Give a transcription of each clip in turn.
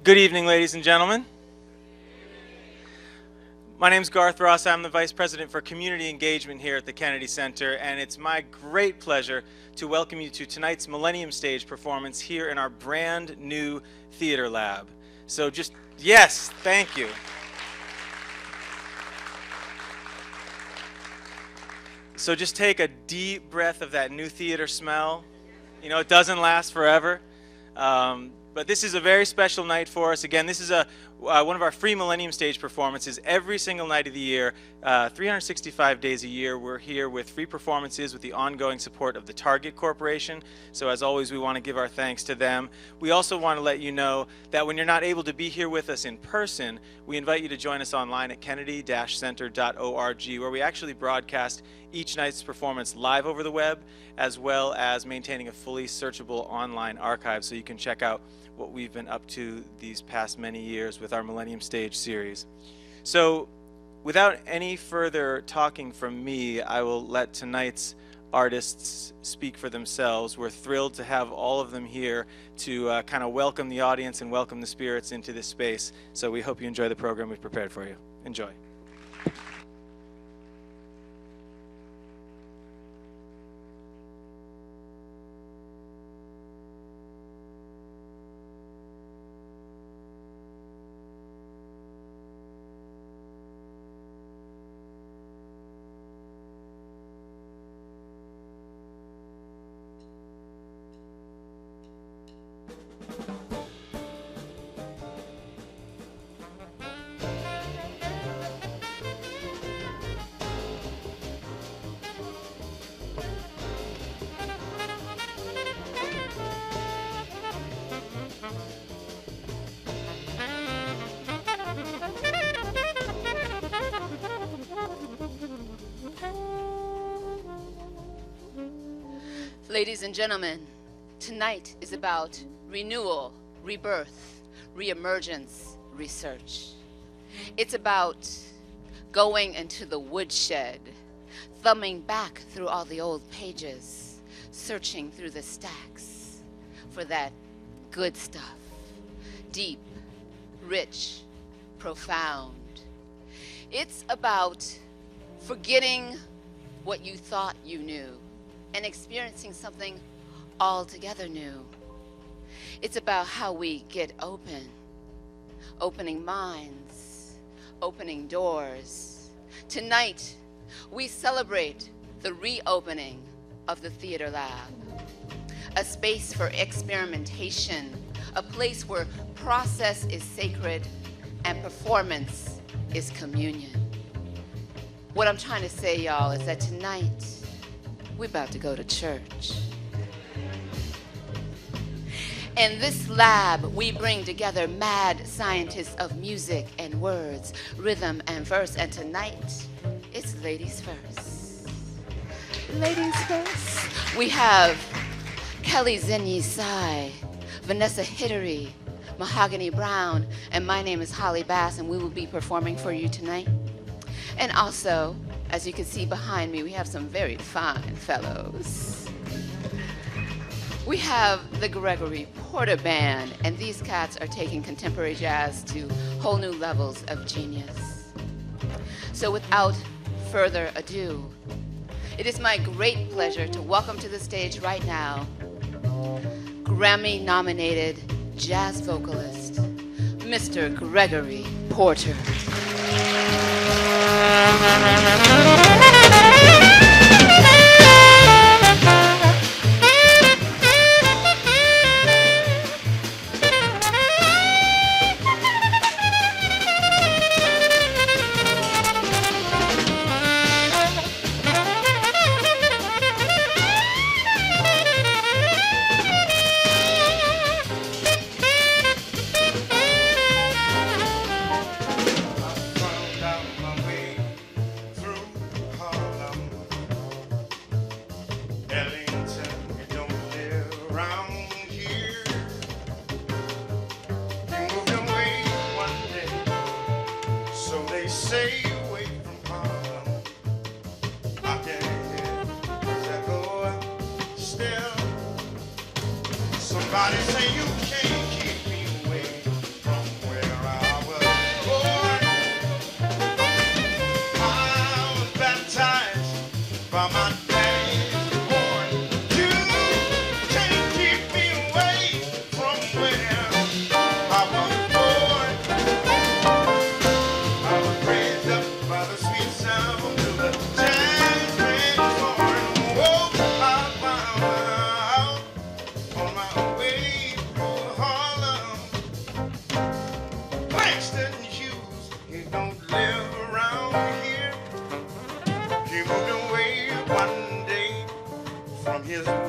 Good evening, ladies and gentlemen. My name is Garth Ross. I'm the Vice President for Community Engagement here at the Kennedy Center, and it's my great pleasure to welcome you to tonight's Millennium stage performance here in our brand new theater lab. So yes, thank you. So just take a deep breath of that new theater smell. You know, it doesn't last forever. But this is a very special night for us. Again, this is one of our free Millennium stage performances every single night of the year, 365 days a year. We're here with free performances with the ongoing support of the Target Corporation. So as always, we want to give our thanks to them. We also want to let you know that when you're not able to be here with us in person, we invite you to join us online at kennedy-center.org, where we actually broadcast each night's performance live over the web, as well as maintaining a fully searchable online archive so you can check out what we've been up to these past many years with our Millennium Stage series. So without any further talking from me, I will let tonight's artists speak for themselves. We're thrilled to have all of them here to kind of welcome the audience and welcome the spirits into this space. So we hope you enjoy the program we've prepared for you. Enjoy. Ladies and gentlemen, tonight is about renewal, rebirth, reemergence, research. It's about going into the woodshed, thumbing back through all the old pages, searching through the stacks for that good stuff, deep, rich, profound. It's about forgetting what you thought you knew and experiencing something altogether new. It's about how we get open, opening minds, opening doors. Tonight, we celebrate the reopening of the Theater Lab, a space for experimentation, a place where process is sacred and performance is communion. What I'm trying to say, y'all, is that tonight, we're about to go to church. In this lab, we bring together mad scientists of music and words, rhythm and verse, and tonight, it's ladies first. Ladies first. We have Kelly Zen-Yie Tsai, Vanessa Hidary, Mahogany Browne, and my name is Holly Bass, and we will be performing for you tonight. And also, as you can see behind me, we have some very fine fellows. We have the Gregory Porter Band, and these cats are taking contemporary jazz to whole new levels of genius. So without further ado, it is my great pleasure to welcome to the stage right now, Grammy-nominated jazz vocalist, Mr. Gregory Porter. Somebody say you can't keep me away from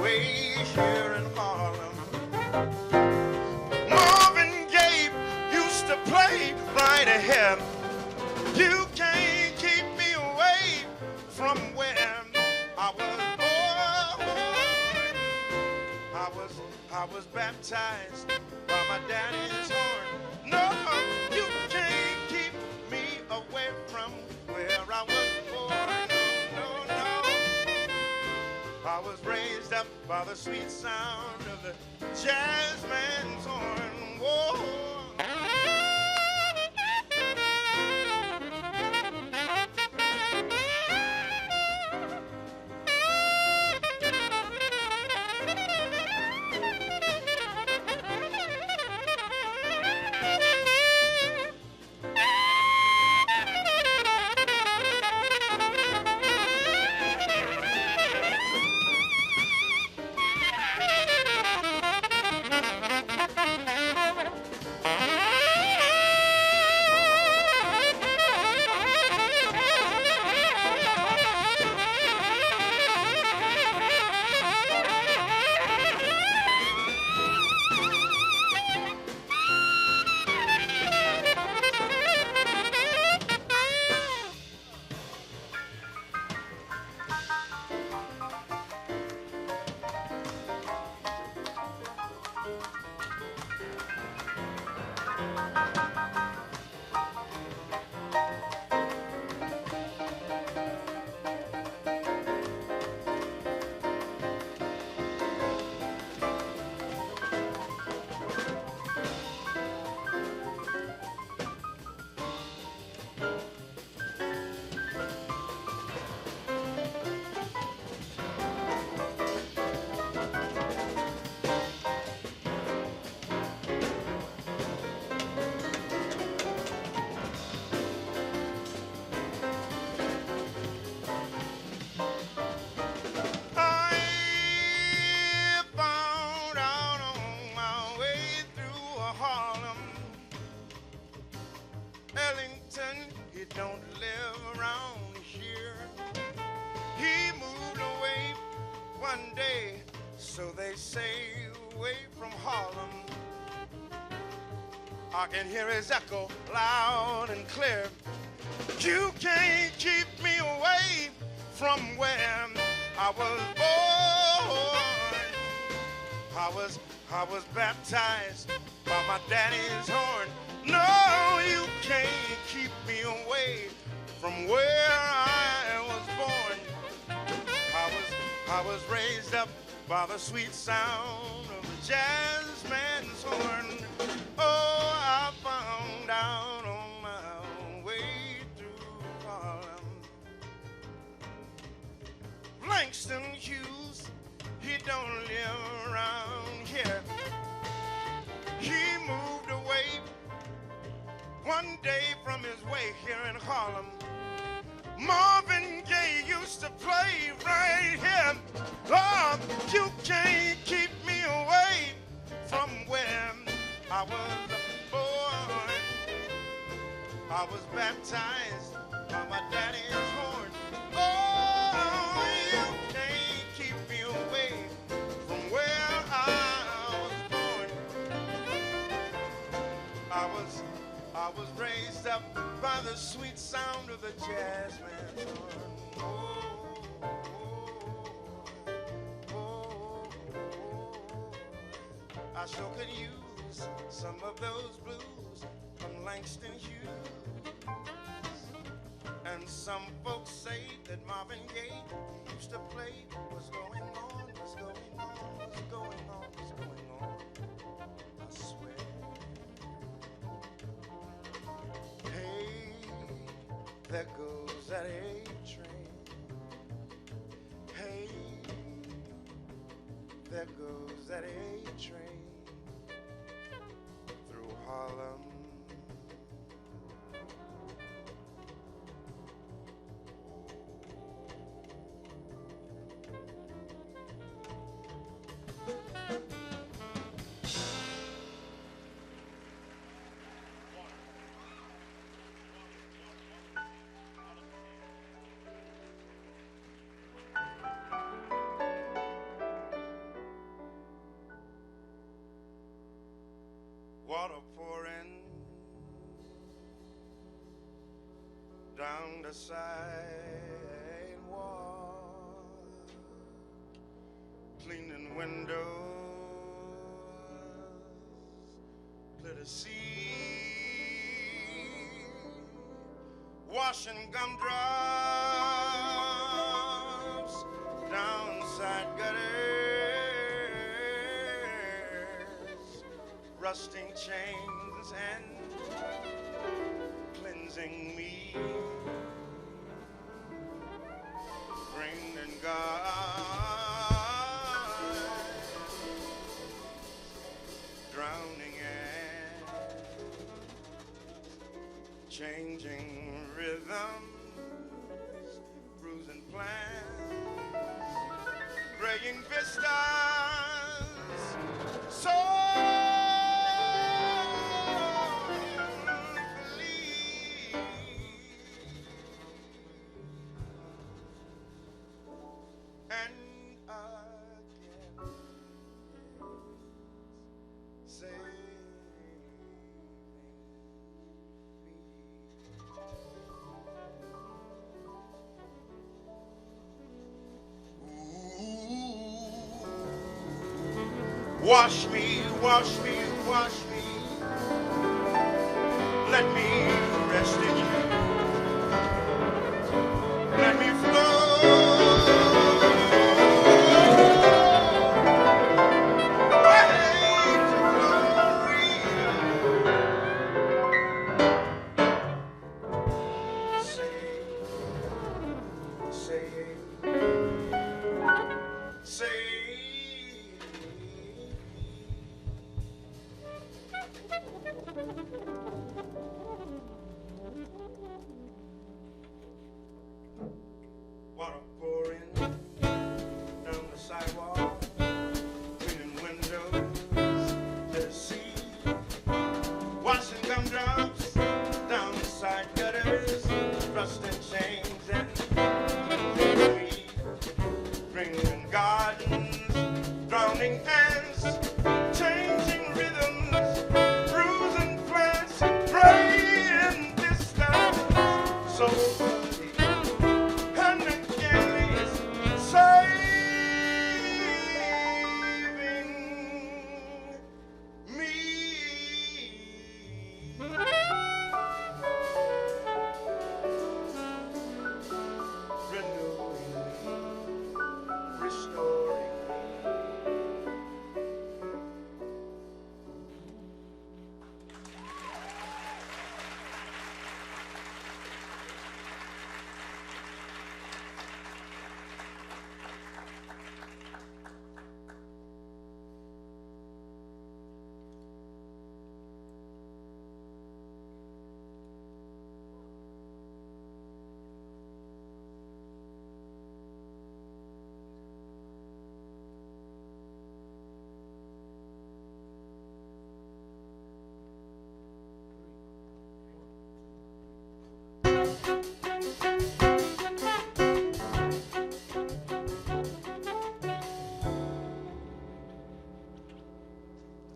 way here in Harlem. Marvin Gaye used to play right ahead. You can't keep me away from where I was born. I was baptized by my daddy's horn. No, you can't keep me away from where I was born. No, no, no. I was raised up by the sweet sound of the jazz man's horn. Whoa. I can hear his echo loud and clear. You can't keep me away from where I was born. I was baptized by my daddy's horn. No, you can't keep me away from where I was born. I was raised up by the sweet sound of the jazz man's horn. Oh, I found out on my way through Harlem. Langston Hughes, he don't live around here. He moved away one day from his way here in Harlem. Marvin Gaye used to play right here. Oh, you can't keep me away from where I was born. I was baptized by my daddy's horn. Oh, you can't keep me away from where I was born. I was raised up by the sweet sound of the jazz man's horn. I sure could use some of those blues from Langston Hughes. And some folks say that Marvin Gaye used to play what's going on, what's going on, what's going on, what's going on. I swear. Hey, there goes that A train. Hey, there goes that A train through Harlem. water pouring down the sidewalk, cleaning windows, clear the sea, washing gumdrops down side gutters, rusting chains and cleansing me, rain and God, drowning and changing rhythms, bruising plans, graying vistas, so wash me, wash me, wash me. Let me rest in you. Let me flow. Way to glory. Say. Water pouring down the sidewalk, cleaning windows, let us see, washing gumdrops down the side gutters, rusting chains and sweet, bringing gardens, drowning hands, changing rhythms, bruising plants, praying distance, so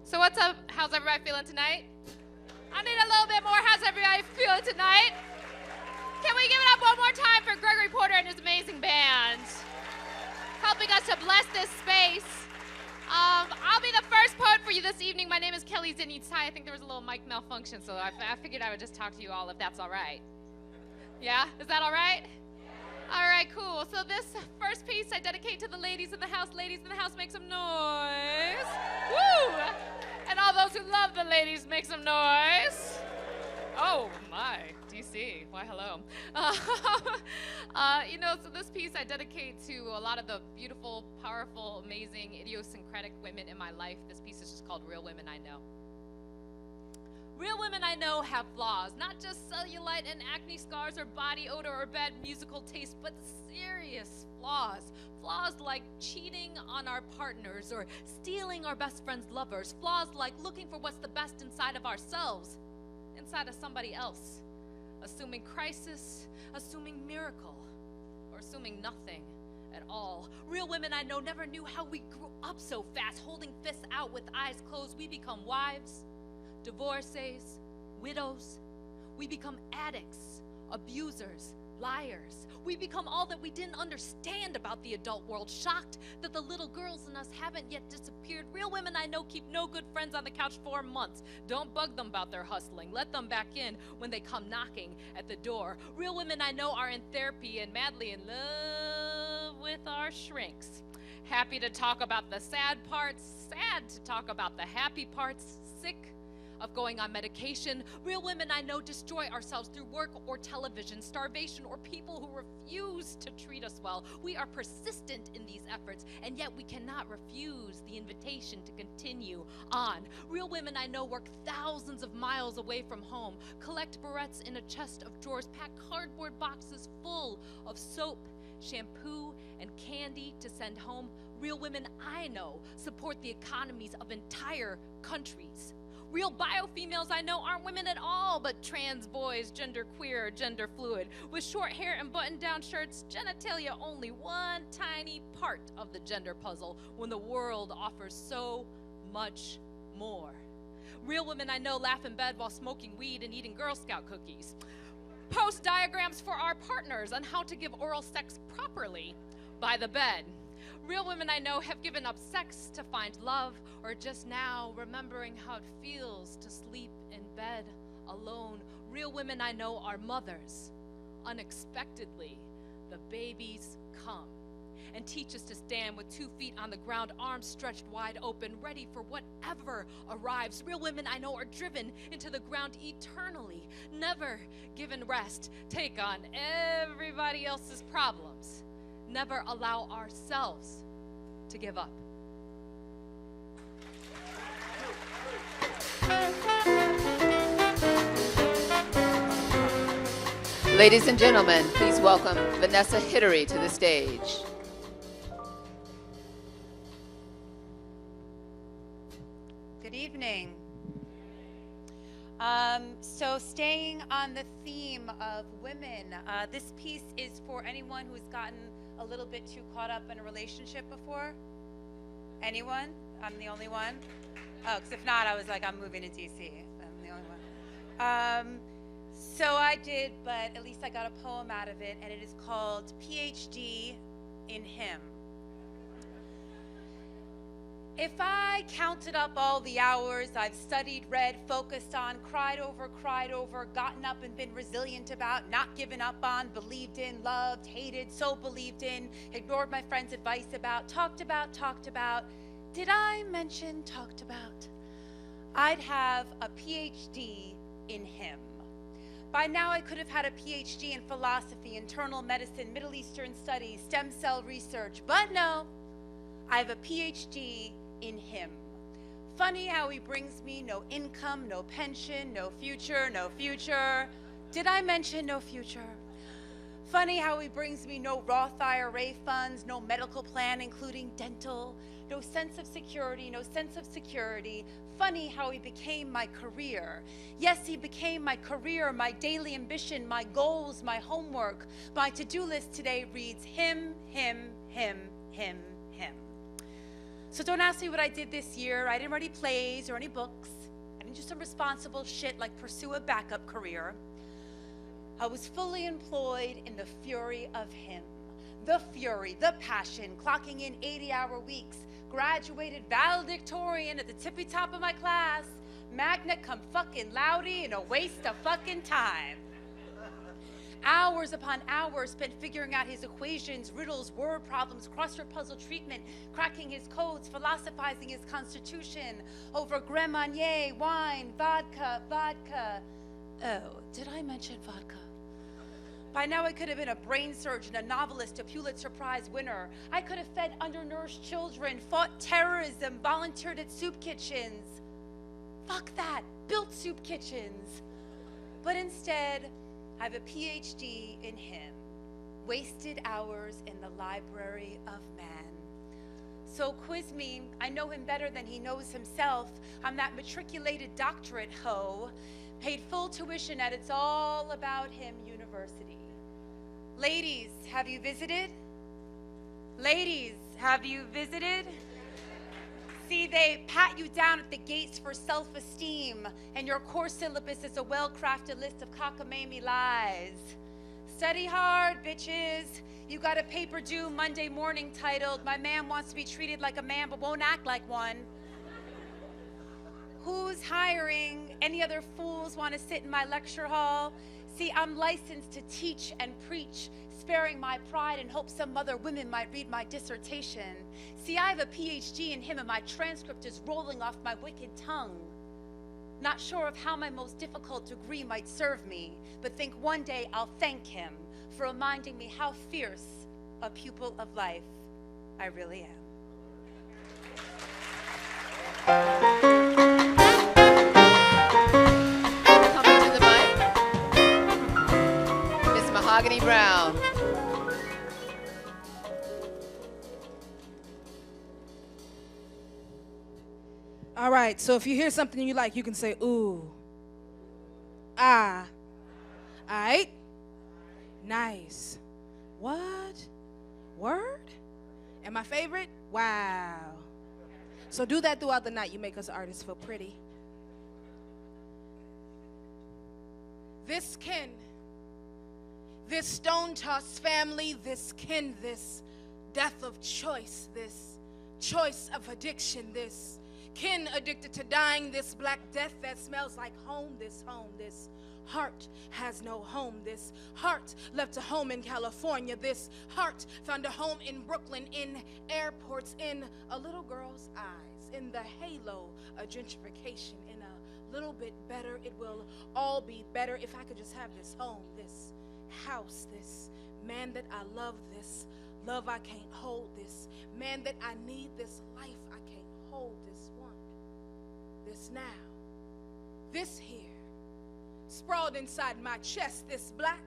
So what's up? How's everybody feeling tonight? I need a little bit more. How's everybody feeling tonight? Can we give it up one more time for Gregory Porter and his amazing band, helping us to bless this space. I'll be the first poet for you this evening. My name is Kelly Zen-Yie Tsai. I think there was a little mic malfunction, so I figured I would just talk to you all if that's all right. Yeah? Is that all right? All right, cool. So this first piece I dedicate to the ladies in the house. Ladies in the house, make some noise. Woo! And all those who love the ladies, make some noise. Oh, my. DC. Why, hello. So this piece I dedicate to a lot of the beautiful, powerful, amazing, idiosyncratic women in my life. This piece is just called Real Women I Know. Real women I know have flaws, not just cellulite and acne scars or body odor or bad musical taste, but serious flaws. Flaws like cheating on our partners or stealing our best friend's lovers. Flaws like looking for what's the best inside of ourselves, inside of somebody else. Assuming crisis, assuming miracle, or assuming nothing at all. Real women I know never knew how we grew up so fast, holding fists out with eyes closed. We become wives, divorcees, widows. We become addicts, abusers, liars. We become all that we didn't understand about the adult world, shocked that the little girls in us haven't yet disappeared. Real women I know keep no good friends on the couch for months. Don't bug them about their hustling. Let them back in when they come knocking at the door. Real women I know are in therapy and madly in love with our shrinks. Happy to talk about the sad parts, sad to talk about the happy parts, sick of going on medication. Real women I know destroy ourselves through work or television, starvation, or people who refuse to treat us well. We are persistent in these efforts, and yet we cannot refuse the invitation to continue on. Real women I know work thousands of miles away from home, collect barrettes in a chest of drawers, pack cardboard boxes full of soap, shampoo, and candy to send home. Real women I know support the economies of entire countries. Real bio-females I know aren't women at all, but trans boys, gender queer, gender fluid, with short hair and button-down shirts, genitalia only one tiny part of the gender puzzle when the world offers so much more. Real women I know laugh in bed while smoking weed and eating Girl Scout cookies. Post diagrams for our partners on how to give oral sex properly by the bed. Real women I know have given up sex to find love, or just now remembering how it feels to sleep in bed alone. Real women I know are mothers. Unexpectedly, the babies come and teach us to stand with 2 feet on the ground, arms stretched wide open, ready for whatever arrives. Real women I know are driven into the ground eternally, never given rest, take on everybody else's problems, never allow ourselves to give up. Ladies and gentlemen, please welcome Vanessa Hidary to the stage. Good evening. So staying on the theme of women, this piece is for anyone who's gotten a little bit too caught up in a relationship before? Anyone? I'm the only one? Oh, because if not, I was like, I'm moving to DC. I'm the only one. So I did, but at least I got a poem out of it, and it is called PhD in Him. If I counted up all the hours I've studied, read, focused on, cried over, gotten up and been resilient about, not given up on, believed in, loved, hated, so believed in, ignored my friends' advice about, talked about, did I mention talked about? I'd have a PhD in Him. By now I could have had a PhD in philosophy, internal medicine, Middle Eastern studies, stem cell research, but no, I have a PhD in Him. Funny how He brings me no income, no pension, no future, no future. Did I mention no future? Funny how He brings me no Roth IRA funds, no medical plan, including dental, no sense of security, no sense of security. Funny how He became my career. Yes, He became my career, my daily ambition, my goals, my homework. My to-do list today reads Him, Him, Him, Him, Him. So don't ask me what I did this year. I didn't write any plays or any books. I didn't do some responsible shit like pursue a backup career. I was fully employed in the fury of Him. The fury, the passion, clocking in 80-hour weeks, graduated valedictorian at the tippy top of my class, magna cum fucking laude, and a waste of fucking time. Hours upon hours spent figuring out His equations, riddles, word problems, crossword puzzle treatment, cracking His codes, philosophizing His constitution over Grand Marnier, wine, vodka. Oh, did I mention vodka? By now I could have been a brain surgeon, a novelist, a Pulitzer Prize winner. I could have fed undernourished children, fought terrorism, volunteered at soup kitchens. Fuck that, built soup kitchens. But instead, I have a PhD in Him, wasted hours in the library of man. So quiz me, I know Him better than He knows Himself. I'm that matriculated doctorate hoe, paid full tuition at It's All About Him University. Ladies, have you visited? Ladies, have you visited? See, they pat you down at the gates for self-esteem, and your course syllabus is a well-crafted list of cockamamie lies. Study hard, bitches. You got a paper due Monday morning titled, "My man wants to be treated like a man but won't act like one." Who's hiring? Any other fools want to sit in my lecture hall? See, I'm licensed to teach and preach, sparing my pride and hope some other women might read my dissertation. See, I have a PhD in him and my transcript is rolling off my wicked tongue. Not sure of how my most difficult degree might serve me, but think one day I'll thank him for reminding me how fierce a pupil of life I really am. Coming to the mic, Miss Mahogany Browne. All right, so if you hear something you like, you can say, ooh, ah. All right? Nice. What? Word? And my favorite? Wow. So do that throughout the night. You make us artists feel pretty. This kin, this stone-tossed family, this kin, this death of choice, this choice of addiction, this kin addicted to dying, this black death that smells like home, this heart has no home, this heart left a home in California, this heart found a home in Brooklyn, in airports, in a little girl's eyes, in the halo of gentrification, in a little bit better, it will all be better if I could just have this home, this house, this man that I love, this love I can't hold, this man that I need, this life I can't hold, this one, this now, this here, sprawled inside my chest, this black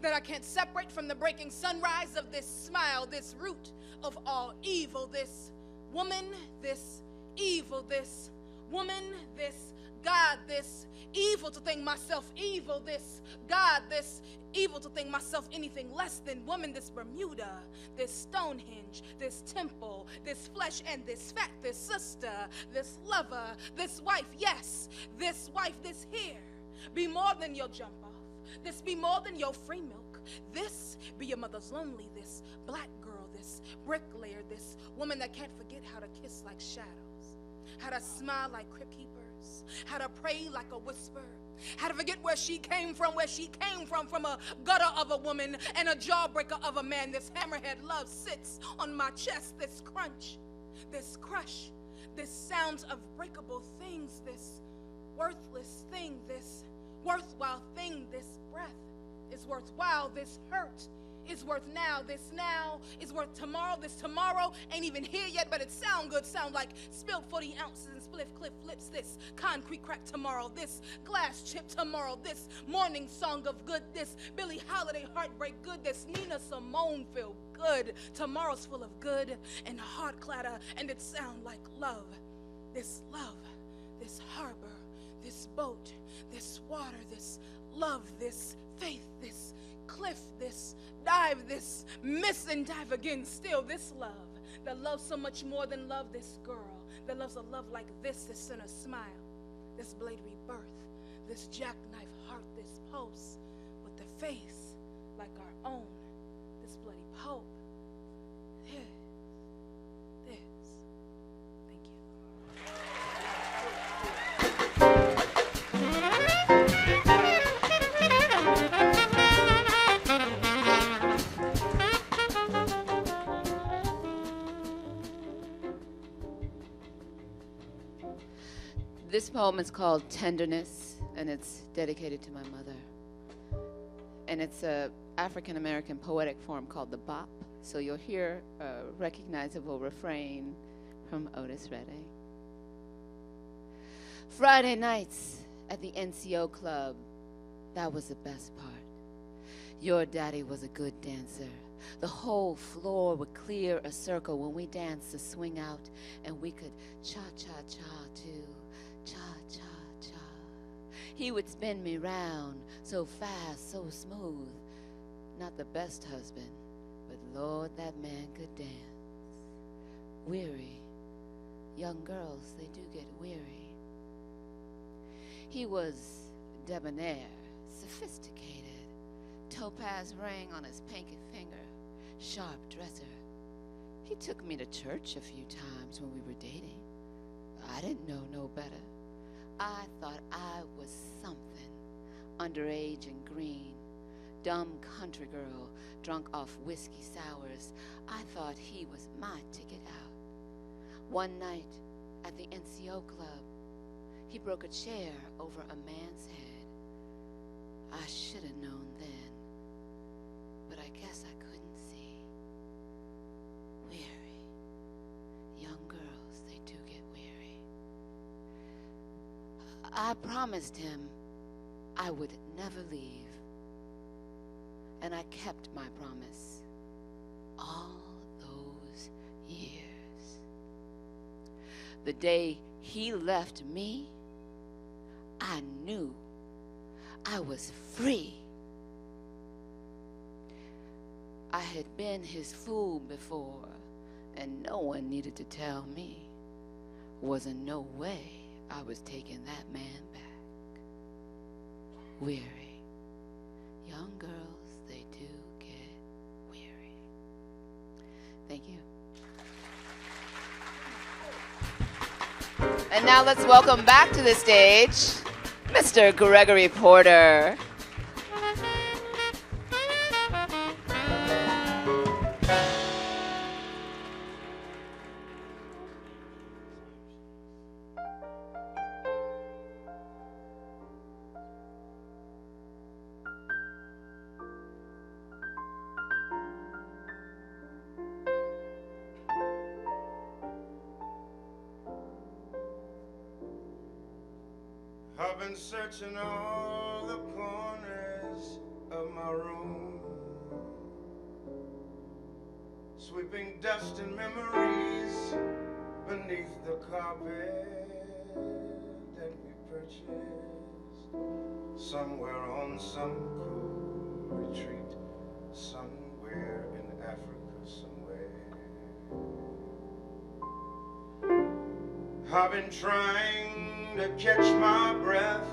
that I can't separate from the breaking sunrise of this smile, this root of all evil, this woman, this evil, this woman, this God, this evil to think myself evil, this God, this evil to think myself anything less than woman, this Bermuda, this Stonehenge, this temple, this flesh and this fat, this sister, this lover, this wife, yes, this wife, this here, be more than your jump off, this be more than your free milk, this be your mother's lonely, this black girl, this bricklayer, this woman that can't forget how to kiss like shadows, how to smile like crypt keepers, how to pray like a whisper, how to forget where she came from a gutter of a woman and a jawbreaker of a man. This hammerhead love sits on my chest, this crunch, this crush, this sounds of breakable things, this worthless thing, this worthwhile thing, this breath is worthwhile, this hurt is worth now, this now is worth tomorrow, this tomorrow ain't even here yet, but it sound good, sound like spilled 40 ounces and spliff cliff lips, this concrete crack tomorrow, this glass chip tomorrow, this morning song of good, this Billie Holiday heartbreak good, this Nina Simone feel good, tomorrow's full of good and heart clatter, and it sound like love, this harbor, this boat, this water, this love, this faith, this cliff, this dive, this miss and dive again, still this love that loves so much more than love, this girl that loves a love like this in a smile, this blade rebirth, this jackknife heart, this pulse with the face like our own, this bloody pope, this, thank you. This poem is called Tenderness, and it's dedicated to my mother. And it's a African-American poetic form called the bop. So you'll hear a recognizable refrain from Otis Redding. Friday nights at the NCO club, that was the best part. Your daddy was a good dancer. The whole floor would clear a circle when we danced to swing out, and we could cha-cha-cha too. Cha-cha-cha. He would spin me round so fast, so smooth. Not the best husband, but Lord, that man could dance. Weary, young girls, they do get weary. He was debonair, sophisticated, topaz ring on his pinky finger, sharp dresser. He took me to church a few times when we were dating. I didn't know no better. I thought I was something, underage and green, dumb country girl, drunk off whiskey sours. I thought he was my ticket out. One night at the NCO club, he broke a chair over a man's head. I should have known then, but I guess I couldn't see. Weary. Young girls, they do get weary. I promised him I would never leave, and I kept my promise all those years. The day he left me, I knew I was free. I had been his fool before, and no one needed to tell me. Wasn't no way I was taking that man back. Weary. Young girls, they do get weary. Thank you. And now let's welcome back to the stage, Mr. Gregory Porter. I've been searching all the corners of my room, sweeping dust and memories beneath the carpet that we purchased somewhere on some cool retreat, somewhere in Africa somewhere. I've been trying to catch my breath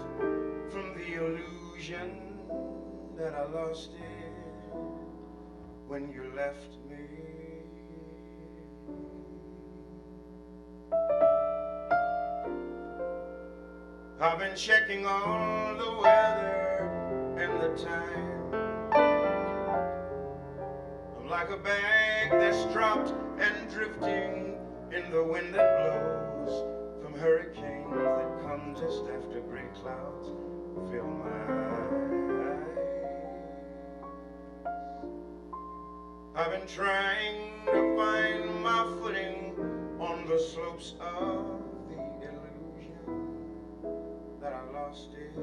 from the illusion that I lost it when you left me. I've been checking all the weather and the time. I'm like a bag that's dropped and drifting in the wind that blows from hurricanes that come just after gray clouds fill my eyes. I've been trying to find my footing on the slopes of the illusion that I lost it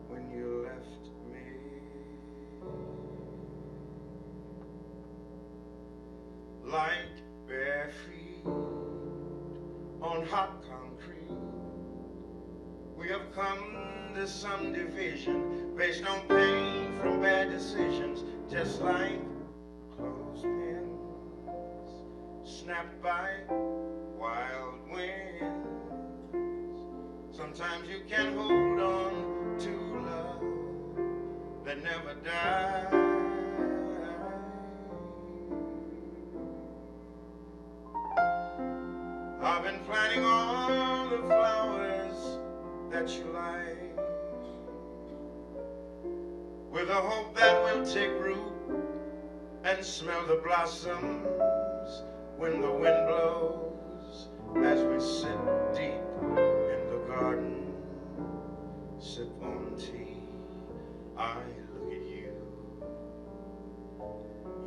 when you left me. Like bare feet on hot concrete, we have come to some division based on pain from bad decisions, just like clothespins snapped by wild winds. Sometimes you can hold on to love that never dies. I've been planting all the flowers that you like, with a hope that we'll take root and smell the blossoms when the wind blows, as we sit deep in the garden, sip on tea. I look at you,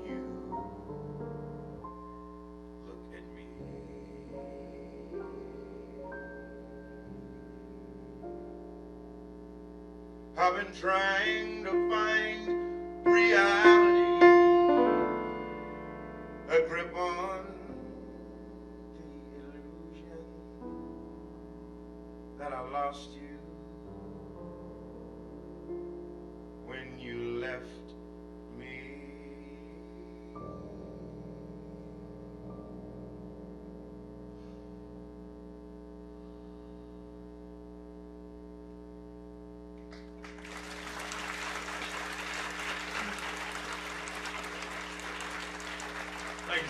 you look at me. I've been trying to find reality, a grip on the illusion that I lost you when you left me.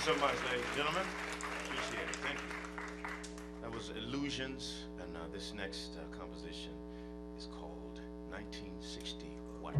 so much, ladies and gentlemen. Appreciate it. Thank you. That was Illusions, and this next composition is called 1960 What?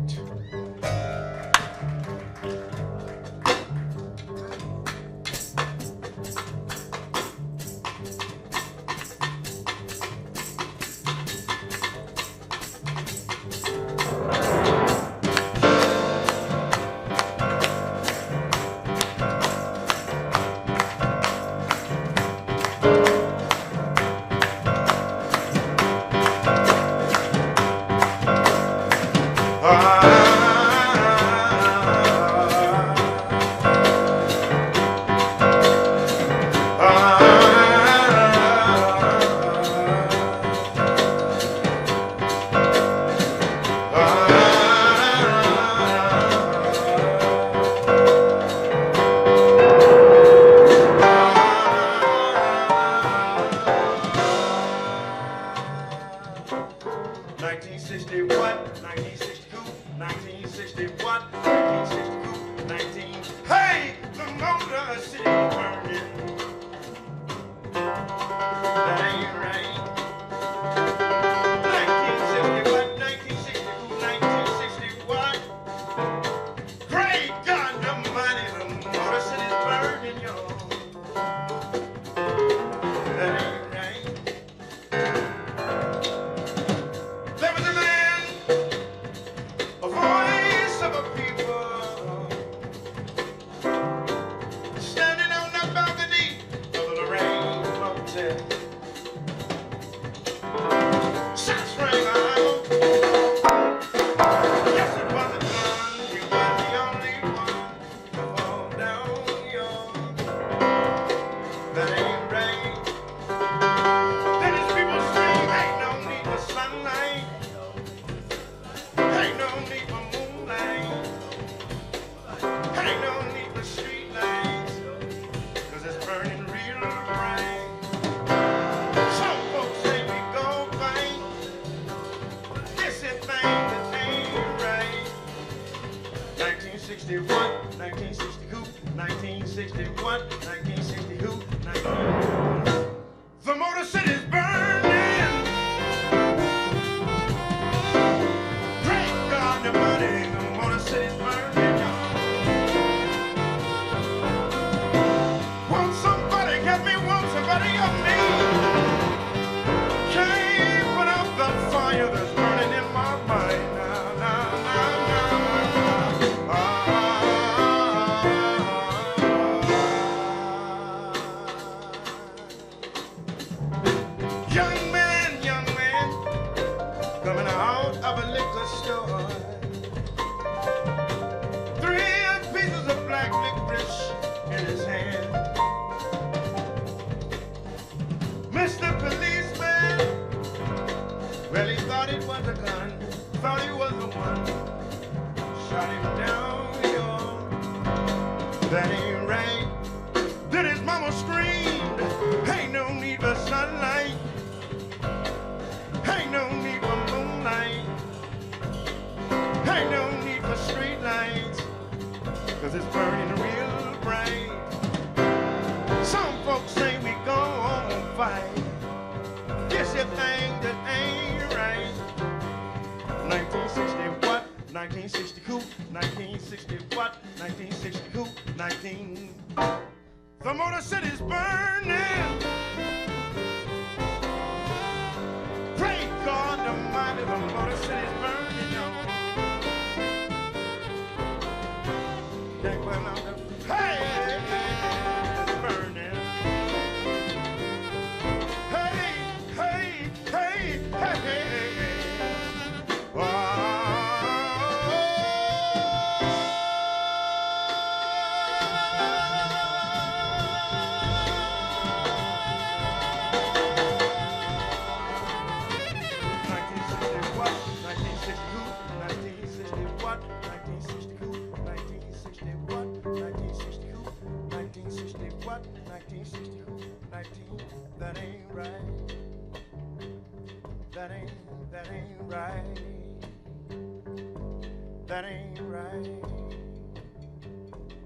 That ain't right.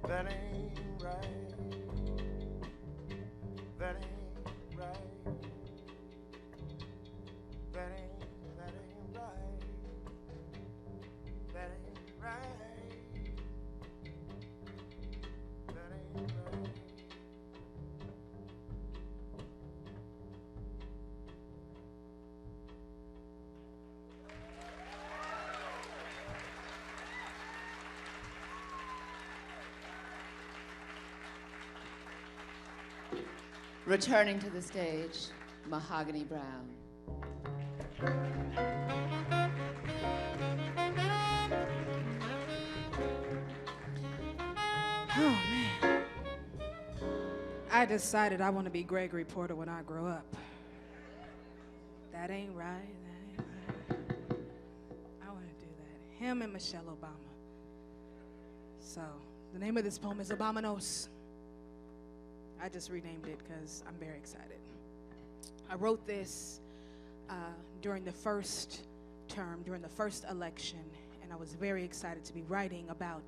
That ain't right. Returning to the stage, Mahogany Browne. Oh, man. I decided I want to be Gregory Porter when I grow up. That ain't right. That ain't right. I want to do that. Him and Michelle Obama. So, the name of this poem is Obamanos. I just renamed it because I'm very excited. I wrote this during the first term, during the first election, and I was very excited to be writing about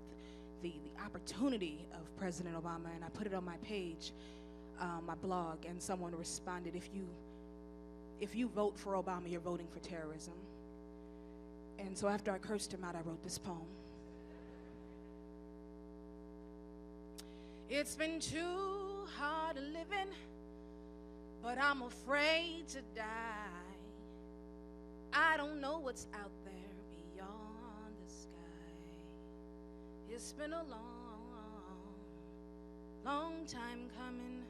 the opportunity of President Obama, and I put it on my page, my blog, and someone responded, if you vote for Obama, you're voting for terrorism. And so after I cursed him out, I wrote this poem. It's been too hard living, but I'm afraid to die. I don't know what's out there beyond the sky. It's been a long time coming,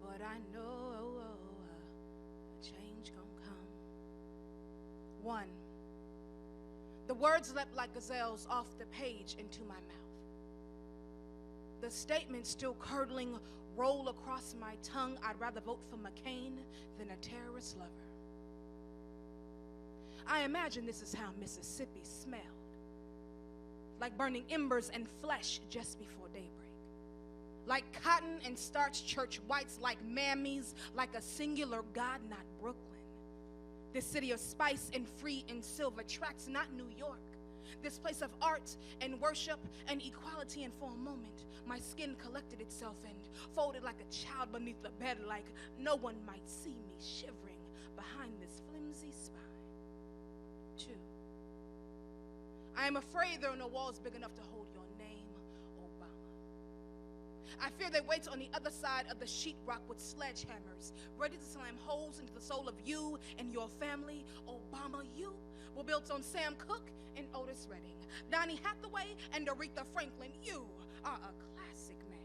but I know a change gonna come. 1, the words leapt like gazelles off the page into my mouth. The statement still curdling roll across my tongue. I'd rather vote for McCain than a terrorist lover. I imagine this is how Mississippi smelled, like burning embers and flesh just before daybreak, like cotton and starched church whites, like mammies, like a singular God, not Brooklyn. This city of spice and free and silver tracks, not New York. This place of art and worship and equality, and for a moment my skin collected itself and folded like a child beneath the bed, like no one might see me shivering behind this flimsy spine. 2, I am afraid there are no walls big enough to hold your name, Obama. I fear they wait on the other side of the sheetrock with sledgehammers, ready to slam holes into the soul of you and your family. Obama, you were built on Sam Cooke and Otis Redding, Donny Hathaway and Aretha Franklin. You are a classic man.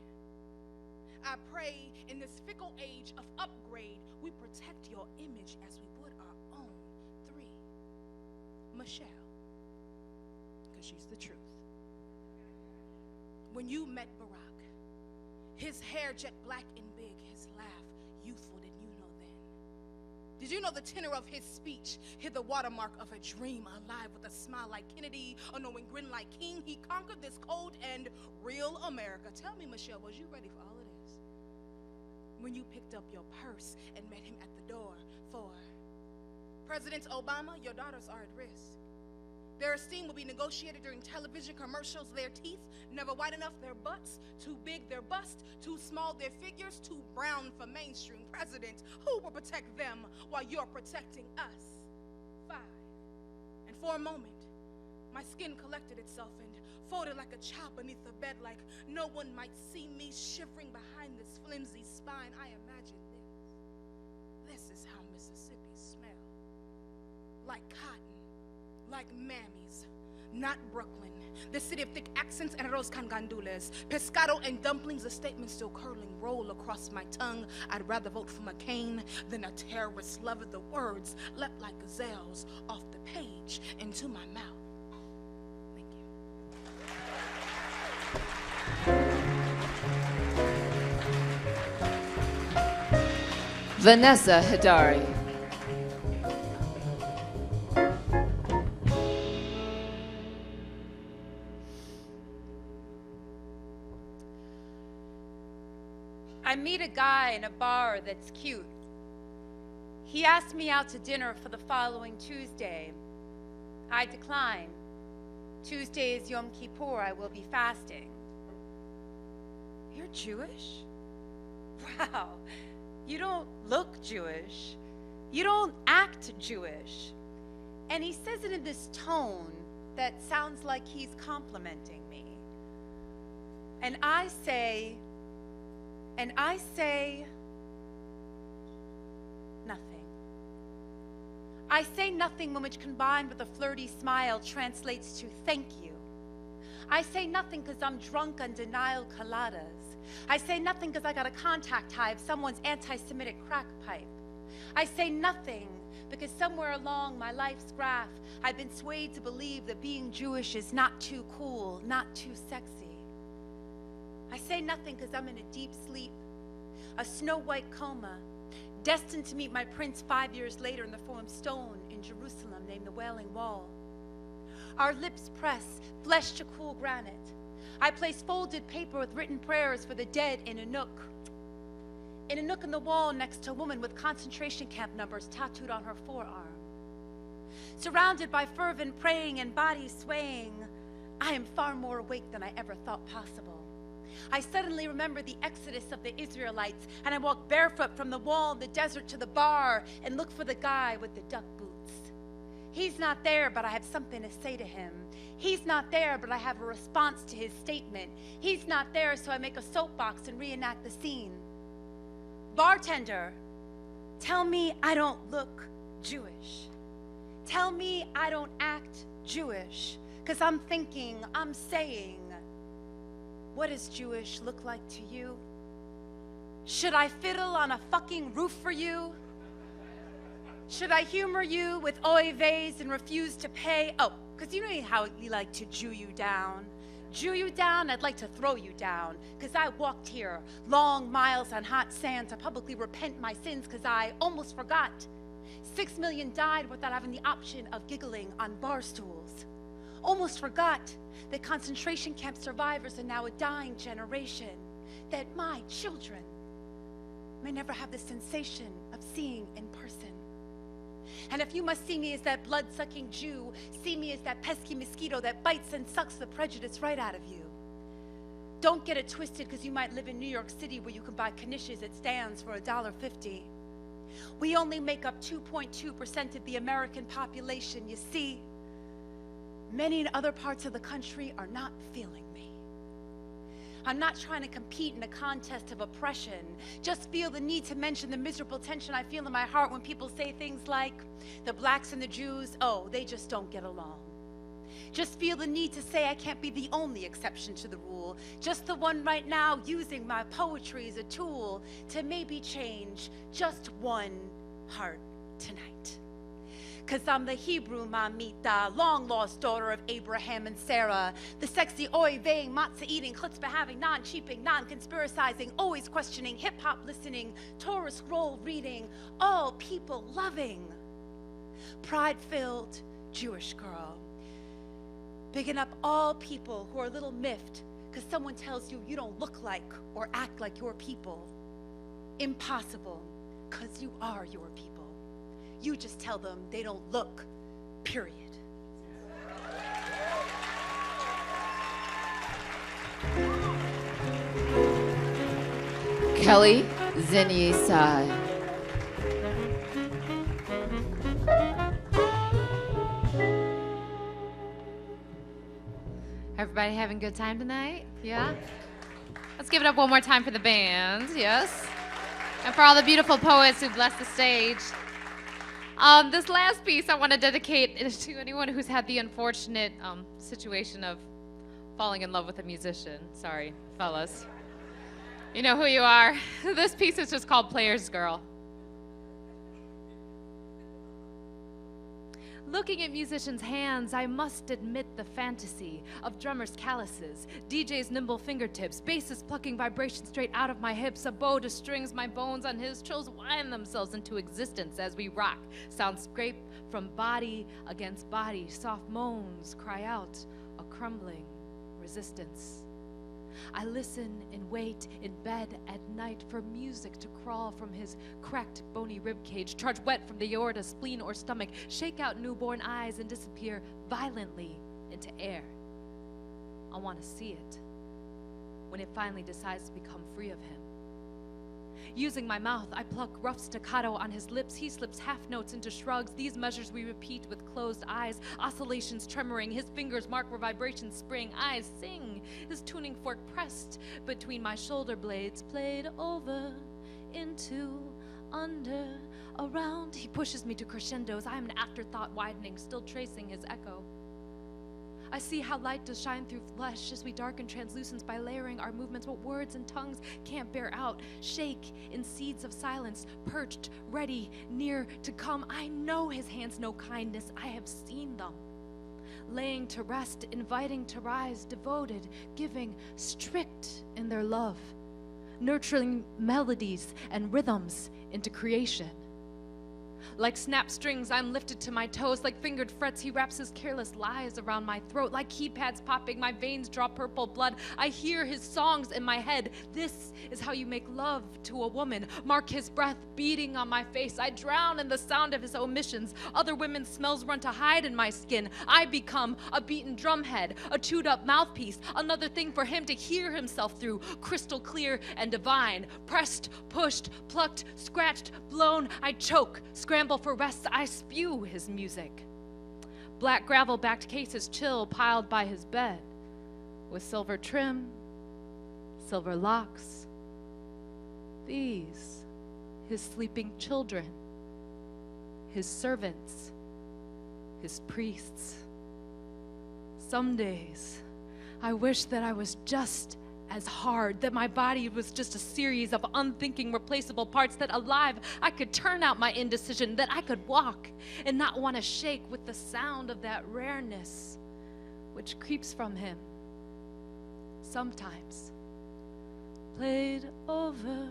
I pray in this fickle age of upgrade, we protect your image as we would our own. 3, Michelle, because she's the truth. When you met Barack, his hair jet black and big, his laugh youthful, did you know then? Did you know the tenor of his speech hid the watermark of a dream, alive with a smile like Kennedy, a knowing grin like King? He conquered this cold and real America. Tell me, Michelle, was you ready for all of this? When you picked up your purse and met him at the door for President Obama, your daughters are at risk. Their esteem will be negotiated during television commercials. Their teeth, never white enough. Their butts, too big. Their bust, too small. Their figures, too brown for mainstream. President, who will protect them while you're protecting us? 5, and for a moment, my skin collected itself and folded like a child beneath the bed, like no one might see me shivering behind this flimsy spine. I imagine this. This is how Mississippi smelled. Like cotton. Like mammies, not Brooklyn. The city of thick accents and arroz con gandules, pescado and dumplings. The statement still curling roll across my tongue. I'd rather vote for McCain than a terrorist lover. The words leapt like gazelles off the page into my mouth. Thank you. Vanessa Hidary. I meet a guy in a bar that's cute. He asked me out to dinner for the following Tuesday. I decline. Tuesday is Yom Kippur. I will be fasting. You're Jewish? Wow. You don't look Jewish. You don't act Jewish. And he says it in this tone that sounds like he's complimenting me. And I say nothing. I say nothing when which combined with a flirty smile translates to thank you. I say nothing because I'm drunk on denial coladas. I say nothing because I got a contact high of someone's anti-Semitic crack pipe. I say nothing because somewhere along my life's graph, I've been swayed to believe that being Jewish is not too cool, not too sexy. I say nothing because I'm in a deep sleep, a snow-white coma, destined to meet my prince 5 years later in the form of stone in Jerusalem named the Wailing Wall. Our lips press, flesh to cool granite. I place folded paper with written prayers for the dead in a nook in the wall next to a woman with concentration camp numbers tattooed on her forearm. Surrounded by fervent praying and bodies swaying, I am far more awake than I ever thought possible. I suddenly remember the exodus of the Israelites, and I walk barefoot from the wall in the desert to the bar and look for the guy with the duck boots. He's not there, but I have something to say to him. He's not there, but I have a response to his statement. He's not there, so I make a soapbox and reenact the scene. Bartender, tell me I don't look Jewish. Tell me I don't act Jewish, because I'm thinking, I'm saying, what does Jewish look like to you? Should I fiddle on a fucking roof for you? Should I humor you with oy veys and refuse to pay? Oh, because you know how you like to Jew you down. Jew you down, I'd like to throw you down, because I walked here long miles on hot sand to publicly repent my sins, because I almost forgot 6 million died without having the option of giggling on bar stools. Almost forgot that concentration camp survivors are now a dying generation, that my children may never have the sensation of seeing in person. And if you must see me as that blood-sucking Jew, see me as that pesky mosquito that bites and sucks the prejudice right out of you. Don't get it twisted, because you might live in New York City where you can buy knishes at stands for $1.50. We only make up 2.2% of the American population. You see, many in other parts of the country are not feeling me. I'm not trying to compete in a contest of oppression. Just feel the need to mention the miserable tension I feel in my heart when people say things like, the blacks and the Jews, oh, they just don't get along. Just feel the need to say I can't be the only exception to the rule, just the one right now using my poetry as a tool to maybe change just one heart tonight. Because I'm the Hebrew Mamita, long-lost daughter of Abraham and Sarah, the sexy oy-veying, matzah-eating, chutzpah-having, non-cheaping, non-conspiracizing, always questioning, hip-hop listening, Torah scroll reading, all people loving, pride-filled Jewish girl. Bigging up all people who are a little miffed because someone tells you you don't look like or act like your people. Impossible, because you are your people. You just tell them they don't look, period. Kelly Zen-Yie Tsai. Everybody having a good time tonight? Yeah? Let's give it up one more time for the band, yes? And for all the beautiful poets who blessed the stage. This last piece I want to dedicate to anyone who's had the unfortunate situation of falling in love with a musician. Sorry, fellas. You know who you are. This piece is just called Player's Girl. Looking at musicians' hands, I must admit the fantasy of drummers' calluses, DJ's nimble fingertips, basses plucking vibration straight out of my hips, a bow to strings my bones on his trills wind themselves into existence as we rock. Sounds scrape from body against body, soft moans cry out a crumbling resistance. I listen and wait in bed at night for music to crawl from his cracked, bony ribcage, charge wet from the aorta, spleen, or stomach, shake out newborn eyes and disappear violently into air. I want to see it when it finally decides to become free of him. Using my mouth, I pluck rough staccato on his lips. He slips half notes into shrugs. These measures we repeat with closed eyes, oscillations tremoring. His fingers mark where vibrations spring. I sing, his tuning fork pressed between my shoulder blades, played over, into, under, around. He pushes me to crescendos. I am an afterthought widening, still tracing his echo. I see how light does shine through flesh as we darken translucence by layering our movements. What words and tongues can't bear out, shake in seeds of silence, perched, ready, near to come. I know his hands know kindness. I have seen them. Laying to rest, inviting to rise, devoted, giving, strict in their love, nurturing melodies and rhythms into creation. Like snap strings, I'm lifted to my toes. Like fingered frets, he wraps his careless lies around my throat. Like keypads popping, my veins draw purple blood. I hear his songs in my head. This is how you make love to a woman. Mark his breath beating on my face. I drown in the sound of his omissions. Other women's smells run to hide in my skin. I become a beaten drumhead, a chewed up mouthpiece, another thing for him to hear himself through, crystal clear and divine. Pressed, pushed, plucked, scratched, blown. I choke, scramble for rest, I spew his music. Black gravel-backed cases chill piled by his bed with silver trim, silver locks. These, his sleeping children, his servants, his priests. Some days, I wish that I was just as hard, that my body was just a series of unthinking, replaceable parts, that alive I could turn out my indecision, that I could walk and not want to shake with the sound of that rareness which creeps from him. Sometimes played over,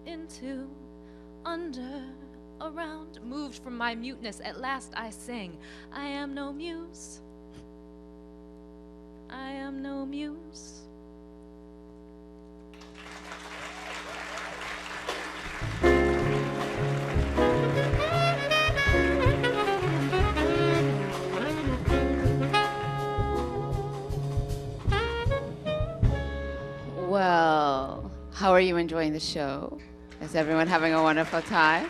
into, under, around, moved from my muteness. At last I sing, I am no muse, I am no muse. Well, how are you enjoying the show? Is everyone having a wonderful time?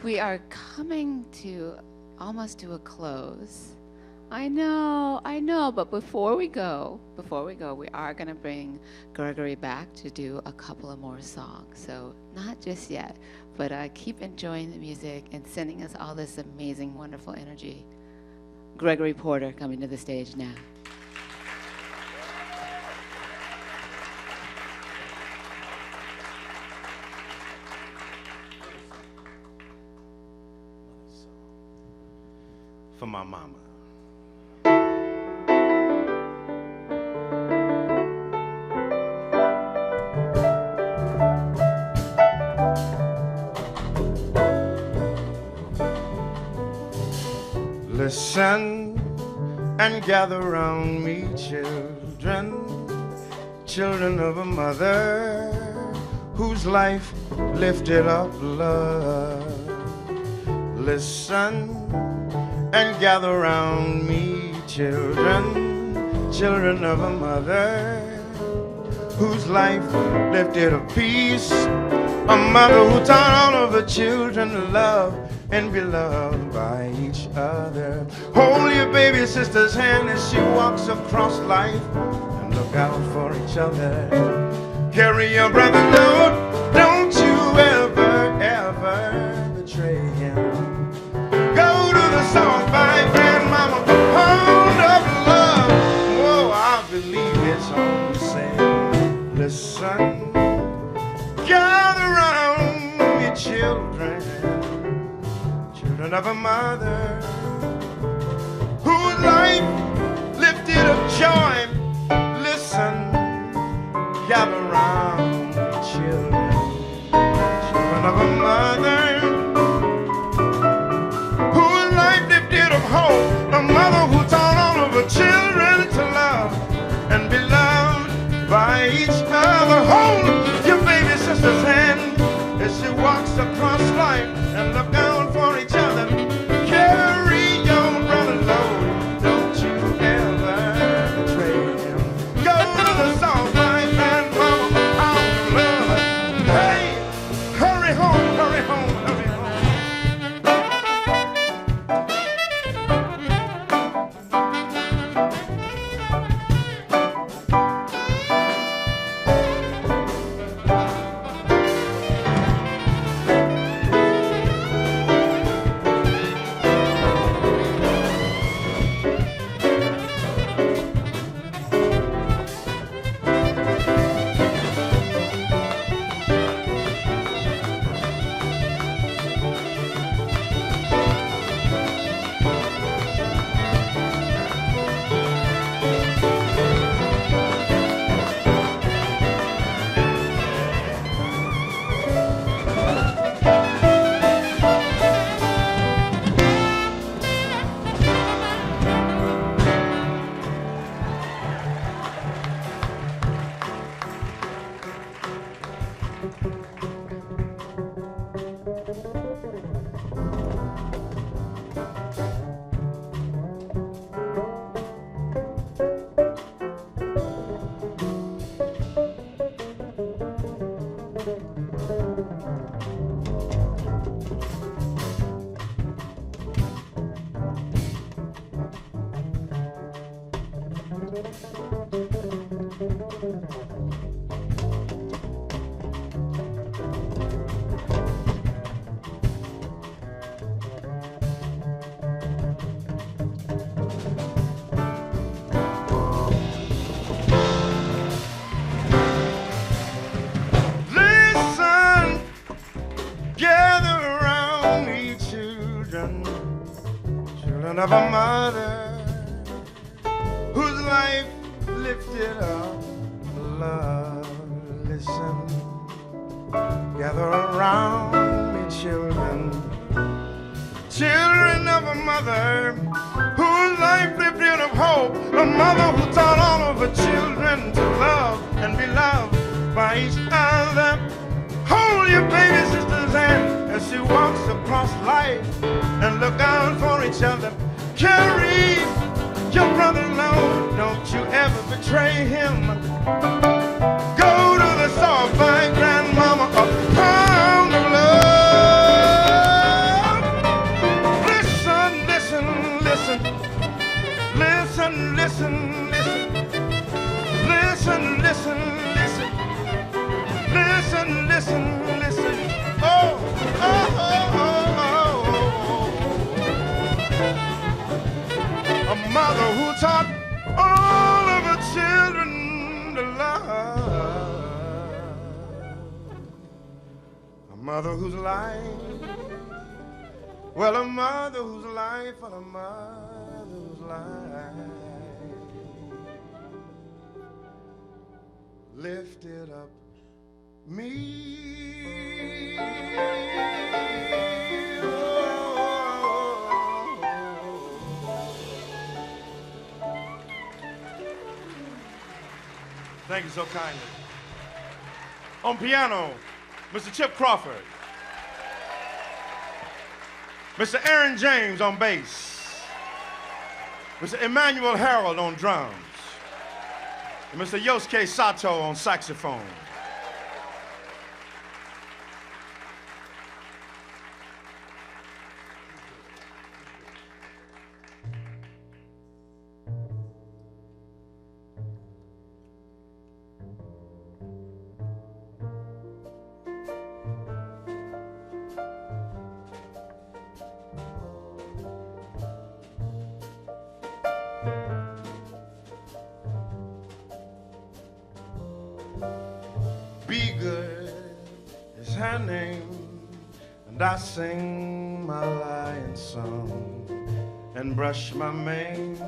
We are coming to almost to a close. I know, but before we go, we are going to bring Gregory back to do a couple of more songs. So not just yet, but keep enjoying the music and sending us all this amazing, wonderful energy. Gregory Porter coming to the stage now. For my mama. Listen and gather round me, children, children of a mother whose life lifted up love. Listen and gather round me, children, children of a mother whose life lifted up peace, a mother who taught all of her children to love and be loved by each other. Hold your baby sister's hand as she walks across life and look out for each other. Carry your brother's load, don't you ever, ever betray him. Go to the song by grandmama, hold up love. Whoa, I believe it's all the same. Listen, gather round me, children, children of a mother whose life lifted up joy. Listen, gather round me, children, children of a mother whose life lifted up hope, a mother who taught all of her children to love and be loved by each other. Hold your baby sister's hand as she walks across life and look down for each other. Carry your brother load, don't you ever betray him. Go to the song by grandmama, our love. Hey, hurry home, hurry home, hurry home. Of a mother whose life lifted up love. Listen, gather around me, children, children of a mother whose life lifted up hope, a mother who taught all of her children to love and be loved by each other. Hold your baby sister's hand as she walks across life and look out for each other. Carry your brother low, don't you ever betray him. Go to the store, buy grandmama a pound of love. Listen, listen, listen. Listen, listen, listen. Listen, listen, listen. Listen, listen, listen. Oh, oh, oh, oh. A mother who taught all of her children to love. A mother whose life, well, a mother whose life, well, a mother whose life lifted up me. Thank you so kindly. On piano, Mr. Chip Crawford. Mr. Aaron James on bass. Mr. Emmanuel Harold on drums. And Mr. Yosuke Sato on saxophone. Be good is her name, and I sing my lion song and brush my mane.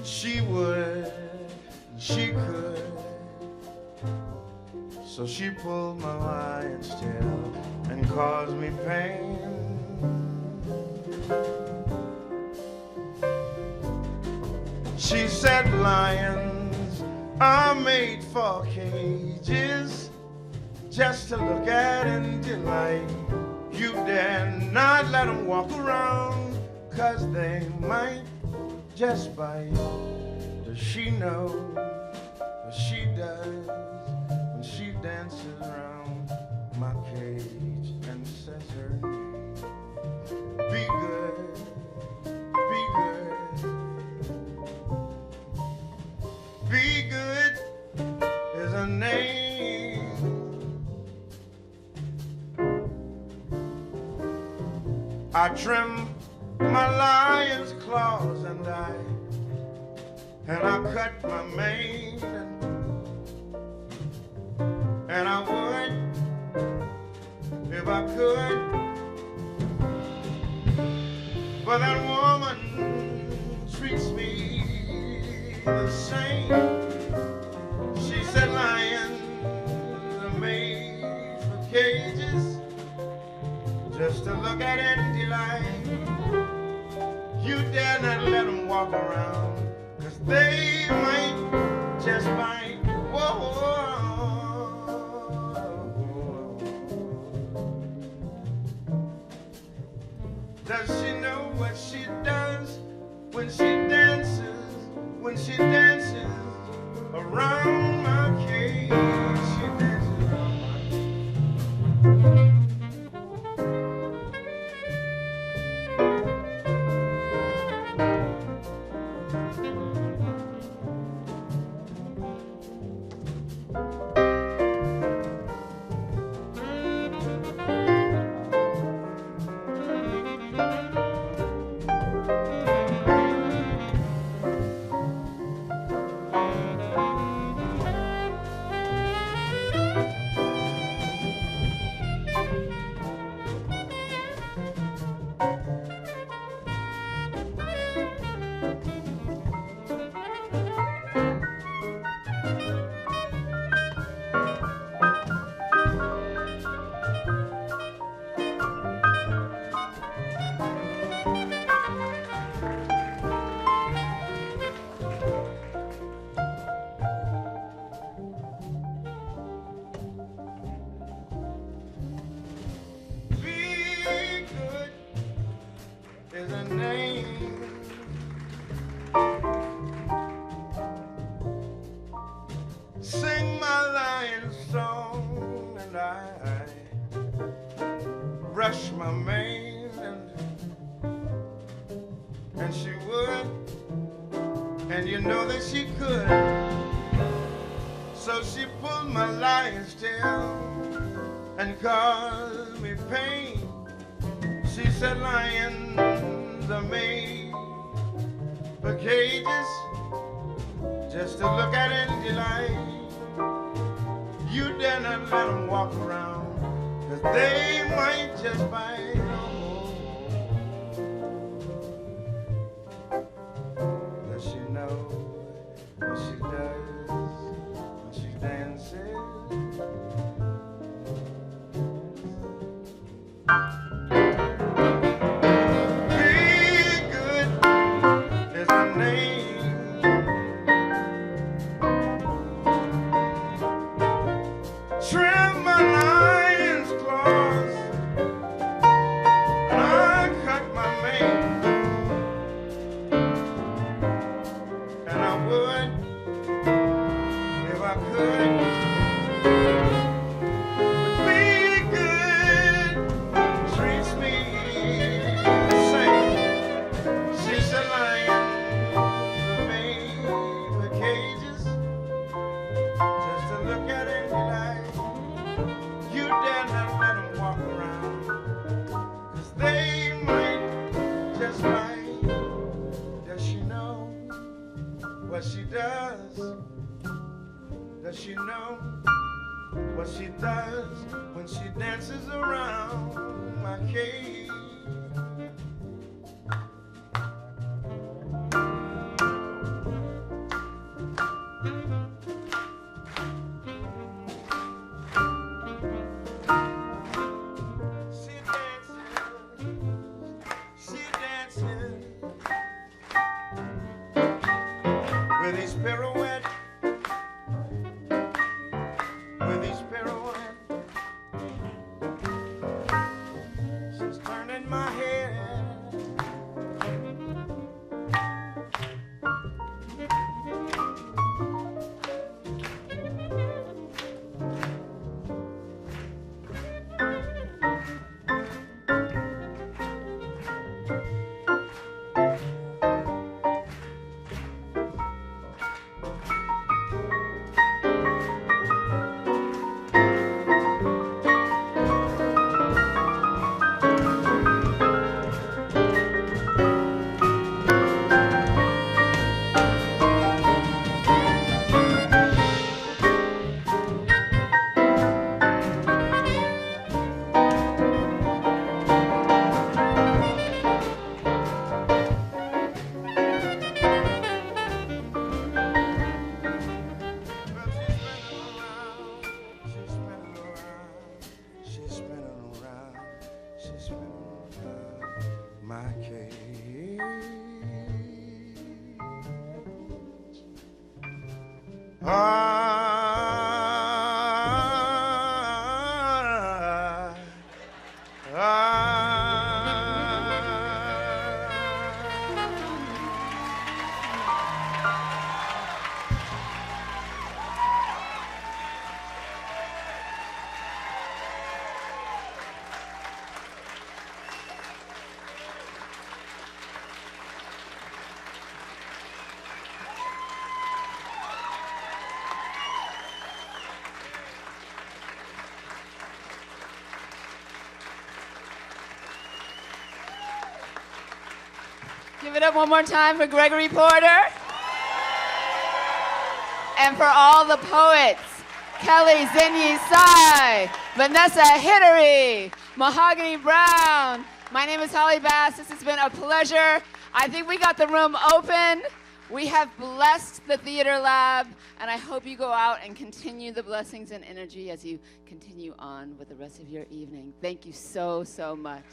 She would, she could, so she pulled my lion's tail and caused me pain. She said lions are made for cages, just to look at and delight. You dare not let them walk around, 'cause they might just bite. Does she know what she does when she dances around my cage and says her name? Be good, be good. Be good is a name. I trim my lion's claws and I cut my mane, and I would if I could, but that woman treats me the same. She said lions are made for cages, just to look at and delight. You dare not let them walk around, 'cause they might just bite. Whoa, whoa. sing my lion song, and I brush my mane, and she would, and you know that she could. So she pulled my lion's tail and caused me pain. She said lions are made for cages, just to look at and delight. You dare not let them walk around, 'cause they might just bite. Does she know what she does when she dances? Be good is her name. Trim my lion's claws, and I cut my mane, and I would if I could. But be good treats me the same. She's a lion made for cages, just to look at it like. You dare not let them walk around, 'cause they might just bite. Does she know what she does? Does she know what she does when she dances around my cage? She dances with his pirouette, with his pirouette. She's turning my head. My cage. Give it up one more time for Gregory Porter. And for all the poets, Kelly Zen-Yie Tsai, Vanessa Hidary, Mahogany Browne. My name is Holly Bass. This has been a pleasure. I think we got the room open. We have blessed the Theater Lab, and I hope you go out and continue the blessings and energy as you continue on with the rest of your evening. Thank you so, so much.